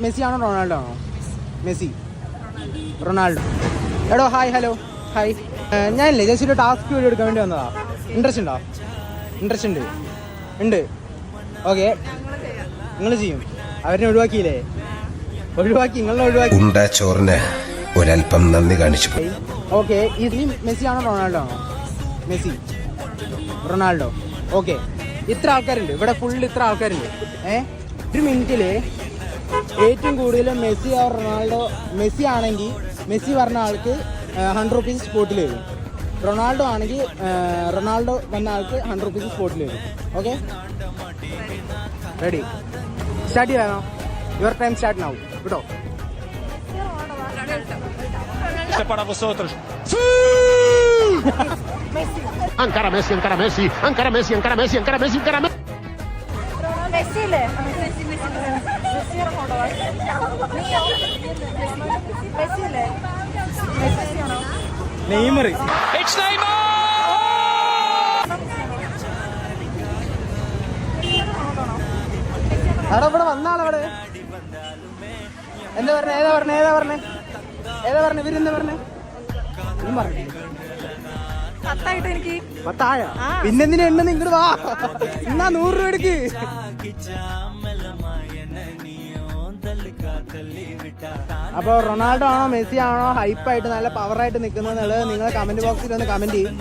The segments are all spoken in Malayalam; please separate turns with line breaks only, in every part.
മെസ്സി ആണോ റൊണാൾഡോ ആണോ? Messi, Ronaldo. എടോ ഹായ്, ഹലോ ഹായ്. ഞാനില്ലേ ജസ്റ്റ് ഒരു ടാസ്ക് വീഡിയോ എടുക്കാൻ വേണ്ടി വന്നതാ. ഇൻട്രസ്റ്റ് ഉണ്ടോ? ഇൻട്രസ്റ്റ് ഉണ്ട്. ഓക്കെ, നിങ്ങൾ ചെയ്യും. അവരെ ഒഴിവാക്കിയില്ലേ? നിങ്ങളെ ഒഴിവാക്കി.
ചോറിന് ഒരല്പം നന്ദി കാണിച്ചു.
ഓക്കെ, ഈ മെസ്സി ആണോ റൊണാൾഡോ ആണോ? Messi, Ronaldo. ഓക്കെ, ഇത്ര ആൾക്കാരുണ്ട് ഇവിടെ, ഫുള്ള് ഇത്ര ആൾക്കാരുണ്ട്. ഒരു മിനിറ്റില് ഏറ്റവും കൂടുതൽ മെസ്സി ഓർ റൊണാൾഡോ. മെസ്സി ആണെങ്കിൽ മെസ്സി പറഞ്ഞ ആൾക്ക് 100 റുപ്പീസ് സ്പോട്ടിൽ വരും. റൊണാൾഡോ ആണെങ്കിൽ റൊണാൾഡോ വന്ന ആൾക്ക് 100 റുപ്പീസ് സ്പോട്ടിൽ വരും. Okay, ready? സ്റ്റാർട്ട് ചെയ്യാനോ? Your time start now. കേട്ടോ?
Para vosotros.
Encara Messi, encara Messi, encara Messi, encara Messi, encara Messi, encara Messi.
Messi le. Messi Ronaldo. Messi le. Messi o no?
Neymar.
It's Neymar.
അവിടെ ഇവിടെ വന്നാളവിടെ. എന്താ പറഞ്ഞേ? ഏതാ പറഞ്ഞേ? ഇവരെന്താ പറഞ്ഞേ?
പത്തായിട്ട് എനിക്ക്
10 പിന്നെന്തിനാ എണ്ണ? ഇങ്ങോട്ട് വാ, എന്നാ 100 രൂപ എടുക്ക്. അപ്പൊ റൊണാൾഡോ ആണോ മെസ്സി ആണോ ഹൈപ്പായിട്ട് നല്ല പവറായിട്ട് നിൽക്കുന്നത് എന്നുള്ളത് നിങ്ങൾ കമന്റ് ബോക്സിൽ ഒന്ന് കമന്റ് ചെയ്യും.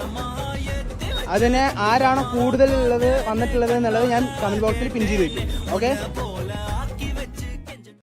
അതിന് ആരാണോ കൂടുതൽ വന്നിട്ടുള്ളത് എന്നുള്ളത് ഞാൻ കമന്റ് ബോക്സിൽ പിൻ ചെയ്ത് വെക്കും. ഓക്കെ.